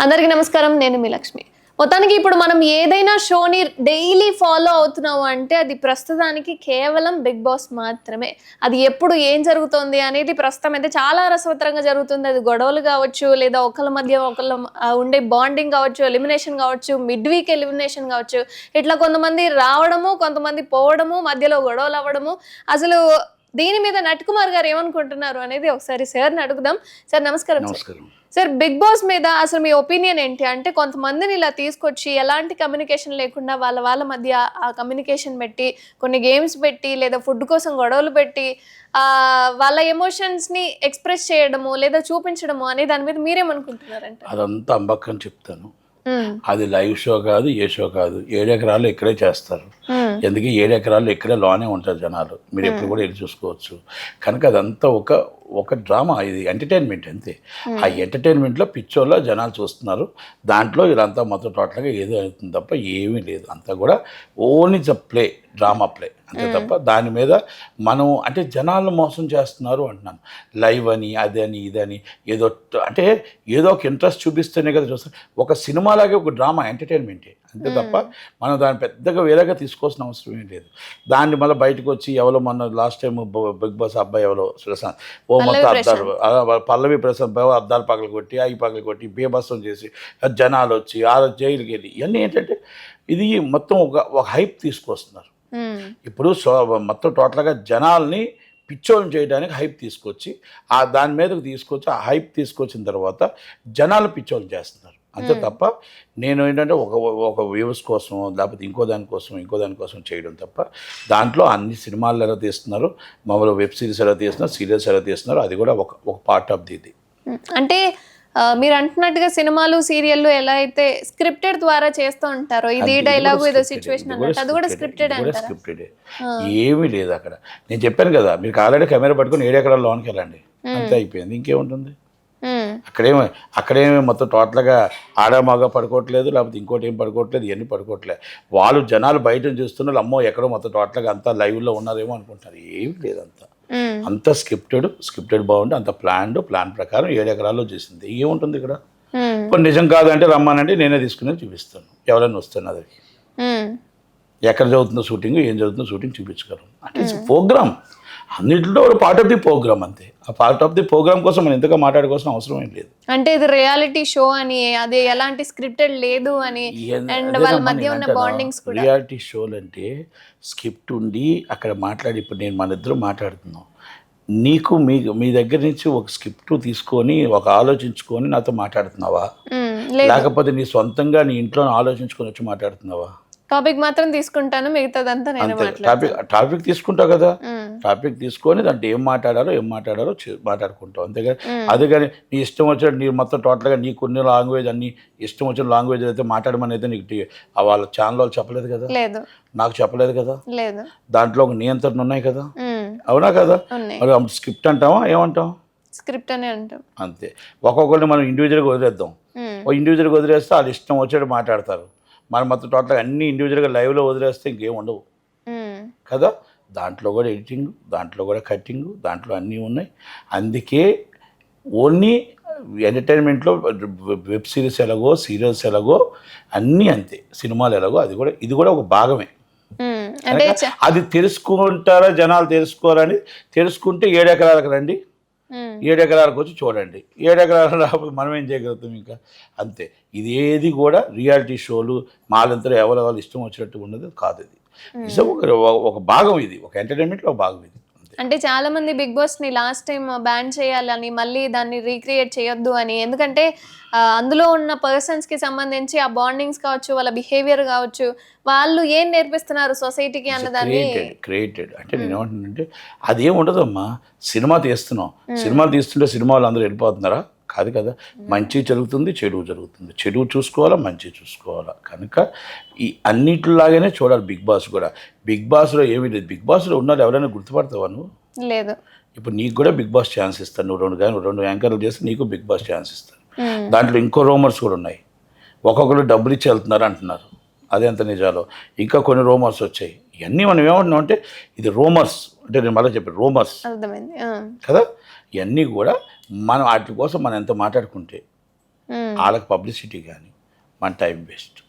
అందరికీ నమస్కారం. నేను మీ లక్ష్మి. మొత్తానికి ఇప్పుడు మనం ఏదైనా షోని డైలీ ఫాలో అవుతున్నాము అంటే అది ప్రస్తుతానికి కేవలం బిగ్ బాస్ మాత్రమే. అది ఎప్పుడు ఏం జరుగుతుంది అనేది ప్రస్తుతం అయితే చాలా రసవత్తరంగా జరుగుతుంది. అది గొడవలు కావచ్చు, లేదా ఒకళ్ళ మధ్య ఒకళ్ళ ఉండే బాండింగ్ కావచ్చు, ఎలిమినేషన్ కావచ్చు, మిడ్ వీక్ ఎలిమినేషన్ కావచ్చు. ఇట్లా కొంతమంది రావడము, కొంతమంది పోవడము, మధ్యలో గొడవలు అవ్వడము. అసలు దీని మీద నట్కుమార్ గారు ఏమనుకుంటున్నారు అనేది ఒకసారి సార్ని అడుగుదాం. సార్ నమస్కారం. సార్ బిగ్ బాస్ మీద అసలు మీ ఒపీనియన్ ఏంటి? అంటే కొంతమందిని ఇలా తీసుకొచ్చి ఎలాంటి కమ్యూనికేషన్ లేకుండా వాళ్ళ మధ్య ఆ కమ్యూనికేషన్ పెట్టి, కొన్ని గేమ్స్ పెట్టి, లేదా ఫుడ్ కోసం గొడవలు పెట్టి వాళ్ళ ఎమోషన్స్ని ఎక్స్ప్రెస్ చేయడము లేదా చూపించడము అనే దాని మీద మీరేమనుకుంటున్నారంటే? అదంతా అంబక్కని చెప్తాను. అది లైవ్ షో కాదు, ఏ షో కాదు. 7 ఎకరాలు ఇక్కడే చేస్తారు. ఎందుకు 7 ఎకరాలు ఇక్కడే లోనే ఉంటారు జనాలు. మీరు ఎప్పుడు కూడా వెళ్ళి చూసుకోవచ్చు. కనుక అదంతా ఒక డ్రామా, ఇది ఎంటర్టైన్మెంట్ అంతే. ఆ ఎంటర్టైన్మెంట్లో పిచ్చోళ్ళ జనాలు చూస్తున్నారు. దాంట్లో వీళ్ళంతా మొత్తం టోటల్గా ఏదో అవుతుంది తప్ప ఏమీ లేదు. అంతా కూడా ఓన్లీ ప్లే, డ్రామా ప్లే అంతే తప్ప దాని మీద మనం అంటే జనాలను మోసం చేస్తున్నారు అంటున్నాను. లైవ్ అని అదని ఇదని ఏదో అంటే ఏదో ఒక ఇంట్రెస్ట్ చూపిస్తేనే కదా చూస్తారు. ఒక సినిమాలాగే ఒక డ్రామా ఎంటర్టైన్మెంటే అంతే తప్ప మనం దాన్ని పెద్దగా వేరేగా తీసుకోవాల్సిన అవసరం ఏం లేదు. దాన్ని మళ్ళీ బయటకు వచ్చి ఎవరో మొన్న లాస్ట్ టైం బిగ్ బాస్ అబ్బాయి ఎవరో సుశాంత్ మొత్తం అద్దాలు పల్లవి ప్రశాంత్ అద్దాలు పగలు కొట్టి అవి పగలు కొట్టి బీభత్సం చేసి జనాలు వచ్చి ఆ జైలుకి వెళ్ళి ఇవన్నీ ఏంటంటే ఇది మొత్తం ఒక హైప్ తీసుకొస్తున్నారు. ఇప్పుడు మొత్తం టోటల్గా జనాల్ని పిచ్చోళ్ళని చేయడానికి హైప్ తీసుకొచ్చి దాని మీదకు తీసుకొచ్చి ఆ హైప్ తీసుకొచ్చిన తర్వాత జనాలు పిచ్చోళ్ళని చేస్తున్నారు అంతే తప్ప నేను ఏంటంటే ఒక వ్యూస్ కోసం లేకపోతే ఇంకో దానికోసం చేయడం తప్ప దాంట్లో అన్ని సినిమాలు ఎలా తీస్తున్నారు, మామూలు వెబ్ సిరీస్ ఎలా తీస్తున్నారు, సీరియల్స్ ఎలా తీస్తున్నారు, అది కూడా ఒక పార్ట్ ఆఫ్ ఇది. అంటే మీరు అంటున్నట్టుగా సినిమాలు సీరియల్లు ఎలా అయితే స్క్రిప్టెడ్ ద్వారా చేస్తూ ఉంటారో ఇది డైలాగు ఏదో సిచ్యువేషన్ అన్నట్టు అది కూడా స్క్రిప్టెడ్ అంటారా? స్క్రిప్టెడ్ ఏమీ లేదు అక్కడ. నేను చెప్పాను కదా మీకు ఆల్రెడీ కెమెరా పట్టుకొని 7 ఎకరాల లోనికి వెళ్ళండి అంతే అయిపోయింది. ఇంకేముంటుంది అక్కడేమి మొత్తం టోటల్గా ఆడ మగ పడుకోవట్లేదు, లేకపోతే ఇంకోటి ఏం పడుకోవట్లేదు, ఇవన్నీ పడుకోవట్లేదు. వాళ్ళు జనాలు బయట చూస్తున్నారు, అమ్మో ఎక్కడో మొత్తం టోటల్గా అంతా లైవ్లో ఉన్నారేమో అనుకుంటారు. ఏమి లేదు, అంత స్క్రిప్టెడ్ బాగుంది, అంత ప్లాన్ ప్రకారం 7 ఎకరాల్లో చేసింది. ఏముంటుంది ఇక్కడ? ఇప్పుడు నిజం కాదంటే రమ్మానంటే నేనే తీసుకుని చూపిస్తాను. ఎవరైనా వస్తాను అదికి ఎక్కడ చదువుతుందో షూటింగ్, ఏం చదువుతుందో షూటింగ్ చూపించగలం. అంటే ప్రోగ్రామ్ అన్నింటిలో పార్ట్ ఆఫ్ ది ప్రోగ్రామ్ అంతే. ఆ పార్ట్ ఆఫ్ ది ప్రోగ్రామ్ కోసం మనం ఎంతగా మాట్లాడుకోవాల్సిన అవసరం ఏం లేదు. అంటే ఇది రియాలిటీ షో అని, అది ఎలాంటి స్క్రిప్టెడ్ లేదు అని, అండ్ వాళ్ళ మధ్య ఉన్న బాండింగ్స్ కూడా. రియాలిటీ షోలు అంటే స్క్రిప్ట్ ఉండి అక్కడ మాట్లాడి, ఇప్పుడు నేను మన ఇద్దరు మాట్లాడుతున్నాం, నీకు మీ దగ్గర నుంచి ఒక స్క్రిప్ట్ తీసుకొని ఒక ఆలోచించుకొని నాతో మాట్లాడుతున్నావా, లేకపోతే నీ సొంతంగా నీ ఇంట్లో ఆలోచించుకొని వచ్చి మాట్లాడుతున్నావా? టాపిక్ మాత్రం తీసుకుంటాను, మిగతాదంతా నేను టాపిక్ తీసుకుంటావు కదా, టాపిక్ తీసుకొని దాంట్లో ఏం మాట్లాడారో మాట్లాడుకుంటావు అంతేగా. అదే కానీ నీ ఇష్టం వచ్చినట్టు నీ మొత్తం టోటల్గా నీ కొన్ని లాంగ్వేజ్ అన్ని ఇష్టం వచ్చిన లాంగ్వేజ్ అయితే మాట్లాడమని అయితే నీకు వాళ్ళ ఛానల్ వాళ్ళు చెప్పలేదు కదా, నాకు చెప్పలేదు కదా, దాంట్లో ఒక నియంత్రణ ఉన్నాయి కదా, అవునా కదా? మరి స్క్రిప్ట్ అంటావా ఏమంటాం? స్క్రిప్ట్ అనే అంటాం అంతే. ఒక్కొక్కరిని మనం ఇండివిజువల్గా వదిలేద్దాం. ఇండివిజువల్గా వదిలేస్తే వాళ్ళు ఇష్టం వచ్చేటట్టు మాట్లాడతారు. మనం మొత్తం టోటల్గా అన్ని ఇండివిజువల్గా లైవ్లో వదిలేస్తే ఇంకేం ఉండవు కదా. దాంట్లో కూడా ఎడిటింగ్, దాంట్లో కూడా కట్టింగ్, దాంట్లో అన్నీ ఉన్నాయి. అందుకే ఓన్లీ ఎంటర్టైన్మెంట్లో వెబ్ సిరీస్ ఎలాగో, సీరియల్స్ ఎలాగో అన్నీ అంతే, సినిమాలు ఎలాగో ఇది కూడా ఒక భాగమే. అది తెలుసుకుంటారా జనాలు, తెలుసుకోవాలని తెలుసుకుంటే 7 ఎకరాలకు రండి, 7 ఎకరాలకు వచ్చి చూడండి. 7 ఎకరాలు రాకపోతే మనం ఏం చేయగలుగుతాం ఇంకా? అంతే. ఇది ఏది కూడా రియాలిటీ షోలు మాలంతా ఎవరు ఇష్టం వచ్చినట్టు ఉన్నది కాదు. ఇది ఒక భాగం, ఇది ఒక ఎంటర్టైన్మెంట్లో ఒక భాగం ఇది. అంటే చాలా మంది బిగ్ బాస్ ని లాస్ట్ టైం బ్యాన్ చేయాలని, మళ్ళీ దాన్ని రీక్రియేట్ చేయొద్దు అని, ఎందుకంటే అందులో ఉన్న పర్సన్స్ కి సంబంధించి ఆ బాండింగ్స్ కావచ్చు, వాళ్ళ బిహేవియర్ కావచ్చు, వాళ్ళు ఏం నేర్పిస్తున్నారు సొసైటీకి అన్నదాన్ని క్రియేటెడ్. అంటే నేను ఏమంటున్నానంటే అదేం ఉండదమ్మా. సినిమాలు తీస్తుంటే సినిమా వాళ్ళు అందరూ వెళ్ళిపోతున్నారా? కాదు కదా. మంచి జరుగుతుంది, చెడు జరుగుతుంది. చెడు చూసుకోవాలా, మంచి చూసుకోవాలా. కనుక ఈ అన్నిటిలాగానే చూడాలి బిగ్ బాస్ కూడా. బిగ్ బాస్లో ఏమీ లేదు. బిగ్ బాస్లో ఉన్నారు ఎవరైనా గుర్తుపడతావా నువ్వు? లేదు. ఇప్పుడు నీకు కూడా బిగ్ బాస్ ఛాన్స్ ఇస్తాను. నువ్వు రెండు యాంకర్లు చేస్తే నీకు బిగ్ బాస్ ఛాన్స్ ఇస్తాను. దాంట్లో ఇంకో రూమర్స్ కూడా ఉన్నాయి. ఒక్కొక్కరు డబ్బులు ఇచ్చి వెళ్తున్నారు అంటున్నారు, అదే ఎంత నిజాలో. ఇంకా కొన్ని రూమర్స్ వచ్చాయి. ఇవన్నీ మనం ఏమంటున్నాం అంటే ఇది రూమర్స్, అంటే నేను మళ్ళీ చెప్పాను రూమర్స్ కదా. ఇవన్నీ కూడా మనం వాటి కోసం మనం ఎంత మాట్లాడుకుంటే వాళ్ళకి పబ్లిసిటీ కానీ మన టైం వేస్ట్.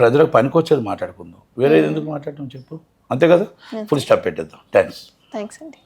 ప్రజలకు పనికొచ్చేది మాట్లాడుకుందాం, వేరేది ఎందుకు మాట్లాడటం చెప్పు, అంతే కదా. ఫుల్ స్టాప్ పెట్టేద్దాం. థ్యాంక్స్ థ్యాంక్స్ అండి.